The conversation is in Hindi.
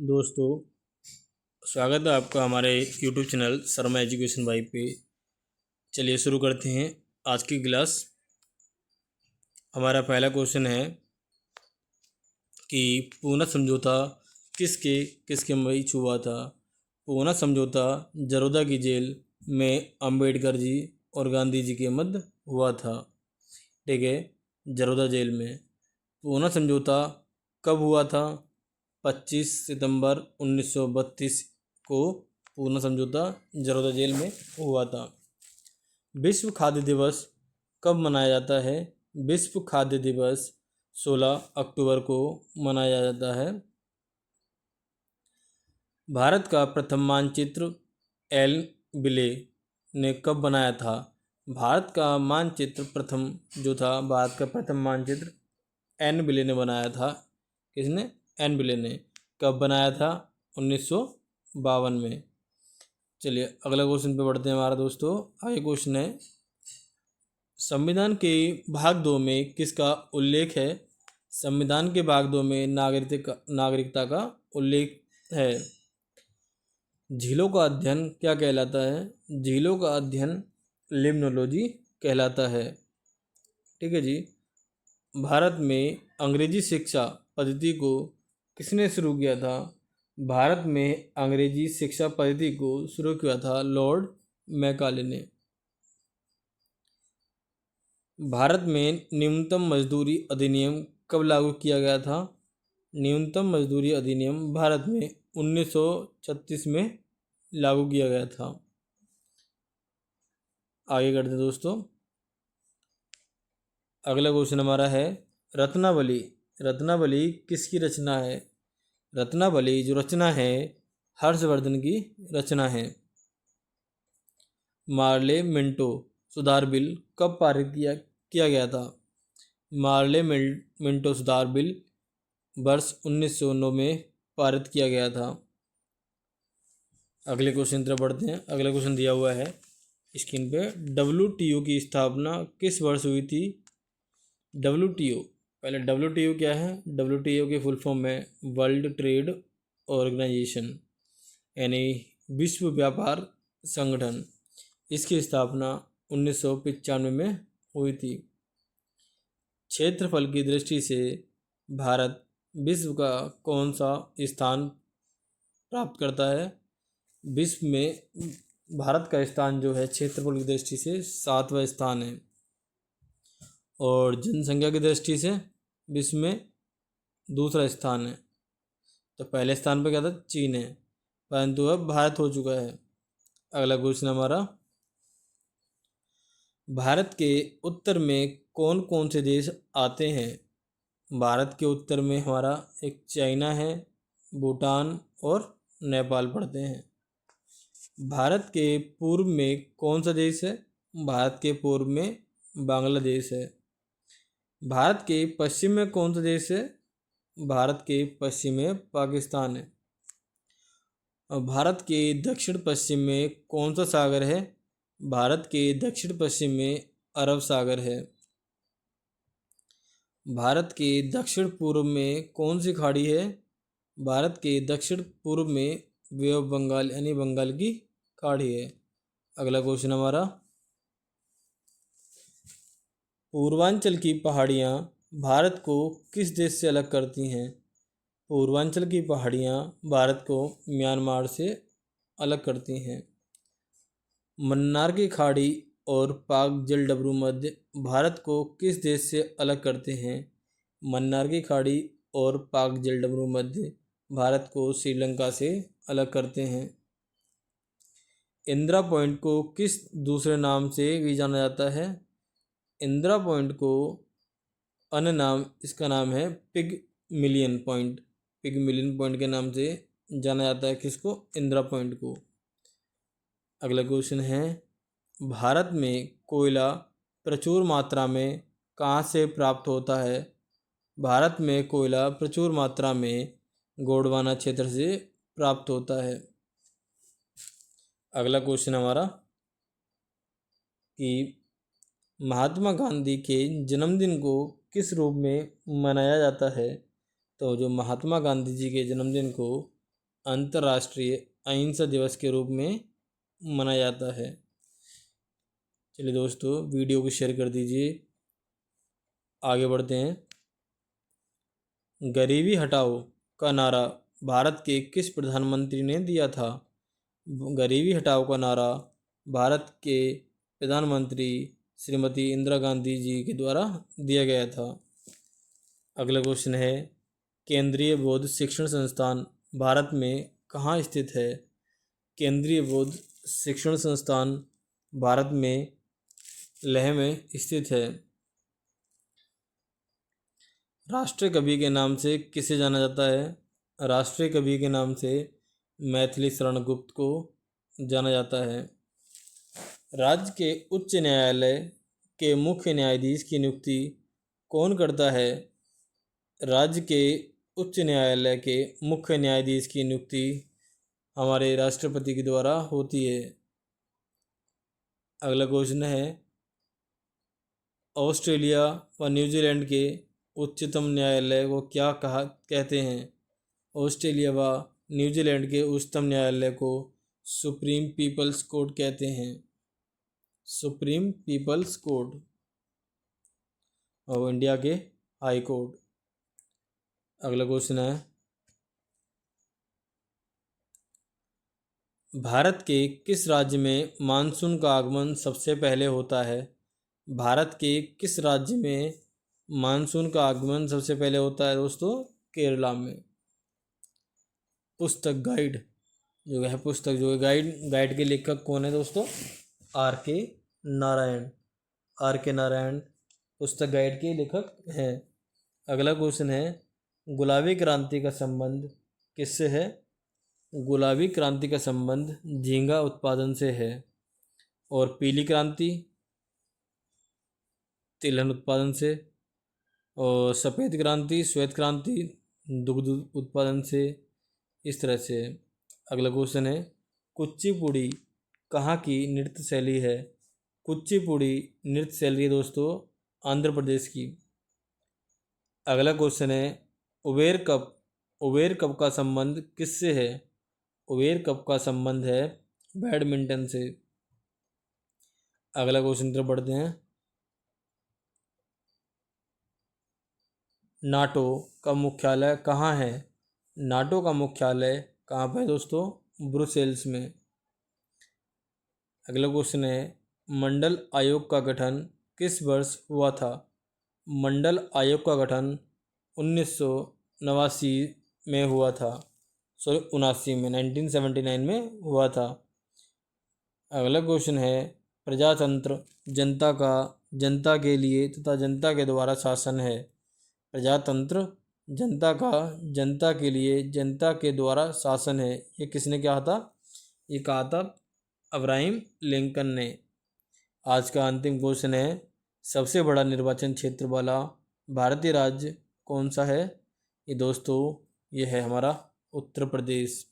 दोस्तों, स्वागत है आपका हमारे यूट्यूब चैनल शर्मा एजुकेशन भाई पे। चलिए शुरू करते हैं आज की क्लास। हमारा पहला क्वेश्चन है कि पूना समझौता किसके किसके बीच हुआ था। पूना समझौता जरोदा की जेल में अंबेडकर जी और गांधी जी के मध्य हुआ था। ठीक है, जरोदा जेल में। पूना समझौता कब हुआ था? 25 सितंबर 1932 को पूना समझौता जरोदा जेल में हुआ था। विश्व खाद्य दिवस कब मनाया जाता है? विश्व खाद्य दिवस 16 अक्टूबर को मनाया जाता है। भारत का प्रथम मानचित्र एल बिले ने कब बनाया था? भारत का मानचित्र प्रथम जो था, भारत का प्रथम मानचित्र एन बिले ने बनाया था। किसने? एन बिले ने। कब बनाया था? 1952 में। चलिए अगला क्वेश्चन पे बढ़ते हैं हमारा दोस्तों। आगे क्वेश्चन है, संविधान के भाग 2 में किसका उल्लेख है? संविधान के भाग 2 में नागरिकता का उल्लेख है। झीलों का अध्ययन क्या कहलाता है? झीलों का अध्ययन लिम्नोलॉजी कहलाता है। ठीक है जी। भारत में अंग्रेजी शिक्षा पद्धति को किसने शुरू किया था? भारत में अंग्रेजी शिक्षा पद्धति को शुरू किया था लॉर्ड मैकाले ने। भारत में न्यूनतम मजदूरी अधिनियम कब लागू किया गया था? न्यूनतम मजदूरी अधिनियम भारत में 1936 में लागू किया गया था। आगे करते हैं दोस्तों। अगला क्वेश्चन हमारा है, रत्नावली। रत्नावली किसकी रचना है? रत्नावली जो रचना है हर्षवर्धन की रचना है। मार्ले मिंटो सुधार बिल कब पारित किया गया था? मार्ले मिंटो सुधार बिल वर्ष 1909 में पारित किया गया था। अगले क्वेश्चन तरफ बढ़ते हैं। अगला क्वेश्चन दिया हुआ है स्क्रीन पे, WTO की स्थापना किस वर्ष हुई थी? WTO, पहले WTO क्या है? WTO के फुल फॉर्म में वर्ल्ड ट्रेड ऑर्गेनाइजेशन, यानी विश्व व्यापार संगठन। इसकी स्थापना 1995 में हुई थी। क्षेत्रफल की दृष्टि से भारत विश्व का कौन सा स्थान प्राप्त करता है? विश्व में भारत का स्थान जो है क्षेत्रफल की दृष्टि से 7वां स्थान है, और जनसंख्या की दृष्टि से विश्व में दूसरा स्थान है। तो पहले स्थान पर क्या था? चीन है, परंतु अब भारत हो चुका है। अगला क्वेश्चन हमारा, भारत के उत्तर में कौन कौन से देश आते हैं? भारत के उत्तर में हमारा एक चाइना है, भूटान और नेपाल पड़ते हैं। भारत के पूर्व में कौन सा देश है? भारत के पूर्व में बांग्लादेश है। भारत के पश्चिम में कौन सा देश है? भारत के पश्चिम में पाकिस्तान है। और भारत के दक्षिण पश्चिम में कौन सा सागर है? भारत के दक्षिण पश्चिम में अरब सागर है। भारत के दक्षिण पूर्व में कौन सी खाड़ी है? भारत के दक्षिण पूर्व में बे ऑफ बंगाल यानी बंगाल की खाड़ी है। अगला क्वेश्चन हमारा, पूर्वांचल की पहाड़ियाँ भारत को किस देश से अलग करती हैं? पूर्वांचल की पहाड़ियाँ भारत को म्यांमार से अलग करती हैं। मन्नार की खाड़ी और पाक जलडबरू मध्य भारत को किस देश से अलग करते हैं? मन्नार की खाड़ी और पाक जलडबरू मध्य भारत को श्रीलंका से अलग करते हैं। इंदिरा पॉइंट को किस दूसरे नाम से भी जाना जाता है? इंदिरा पॉइंट को अन्य नाम, इसका नाम है pig million point. Pig million point के नाम से जाना जाता है किसको? इंदिरा पॉइंट को। अगला क्वेश्चन है, भारत में कोयला प्रचुर मात्रा में कहाँ से प्राप्त होता है? भारत में कोयला प्रचुर मात्रा में गोंडवाना क्षेत्र से प्राप्त होता है। अगला क्वेश्चन हमारा कि महात्मा गांधी के जन्मदिन को किस रूप में मनाया जाता है? तो जो महात्मा गांधी जी के जन्मदिन को अंतर्राष्ट्रीय अहिंसा दिवस के रूप में मनाया जाता है? चलिए दोस्तों, वीडियो को शेयर कर दीजिए। आगे बढ़ते हैं। गरीबी हटाओ का नारा भारत के किस प्रधानमंत्री ने दिया था? गरीबी हटाओ का नारा भारत के प्रधानमंत्री श्रीमती इंदिरा गांधी जी के द्वारा दिया गया था। अगला क्वेश्चन है, केंद्रीय बौद्ध शिक्षण संस्थान भारत में कहाँ स्थित है? केंद्रीय बौद्ध शिक्षण संस्थान भारत में लेह में स्थित है। राष्ट्रीय कवि के नाम से किसे जाना जाता है? राष्ट्रीय कवि के नाम से मैथिली शरण गुप्त को जाना जाता है। राज्य के उच्च न्यायालय के मुख्य न्यायाधीश की नियुक्ति कौन करता है? राज्य के उच्च न्यायालय के मुख्य न्यायाधीश की नियुक्ति हमारे राष्ट्रपति के द्वारा होती है। अगला क्वेश्चन है, ऑस्ट्रेलिया व न्यूजीलैंड के उच्चतम न्यायालय को क्या कहते हैं? ऑस्ट्रेलिया व न्यूजीलैंड के उच्चतम न्यायालय को सुप्रीम पीपल्स कोर्ट कहते हैं। सुप्रीम पीपल्स कोर्ट और इंडिया के हाई कोर्ट। अगला क्वेश्चन है, भारत के किस राज्य में मानसून का आगमन सबसे पहले होता है? भारत के किस राज्य में मानसून का आगमन सबसे पहले होता है दोस्तों? केरला में। पुस्तक गाइड जो है, पुस्तक जो है गाइड के लेखक कौन है दोस्तों? आर के नारायण। आर के नारायण पुस्तक गाइड के लेखक हैं। अगला क्वेश्चन है, गुलाबी क्रांति का संबंध किससे है? गुलाबी क्रांति का संबंध झींगा उत्पादन से है। और पीली क्रांति तिलहन उत्पादन से। और सफ़ेद क्रांति श्वेत क्रांति दुग्ध उत्पादन से। इस तरह से। अगला क्वेश्चन है, कुचिपुड़ी कहाँ की नृत्य शैली है? कुचिपुड़ी नृत्य शैली दोस्तों आंध्र प्रदेश की। अगला क्वेश्चन है, उबेर कप का संबंध किससे है? उबेर कप का संबंध है बैडमिंटन से। अगला क्वेश्चन तरफ बढ़ते हैं। नाटो का मुख्यालय कहाँ है? नाटो का मुख्यालय कहाँ पर है दोस्तों? ब्रुसेल्स में। अगला क्वेश्चन है, मंडल आयोग का गठन किस वर्ष हुआ था? मंडल आयोग का गठन 1989 में हुआ था। 1979 में हुआ था। अगला क्वेश्चन है, प्रजातंत्र जनता के लिए तथा जनता के द्वारा शासन है। प्रजातंत्र जनता के लिए जनता के द्वारा शासन है। ये किसने कहा था? ये कहा था अब्राहम लिंकन ने। आज का अंतिम क्वेश्चन है, सबसे बड़ा निर्वाचन क्षेत्र वाला भारतीय राज्य कौन सा है? ये दोस्तों ये है हमारा उत्तर प्रदेश।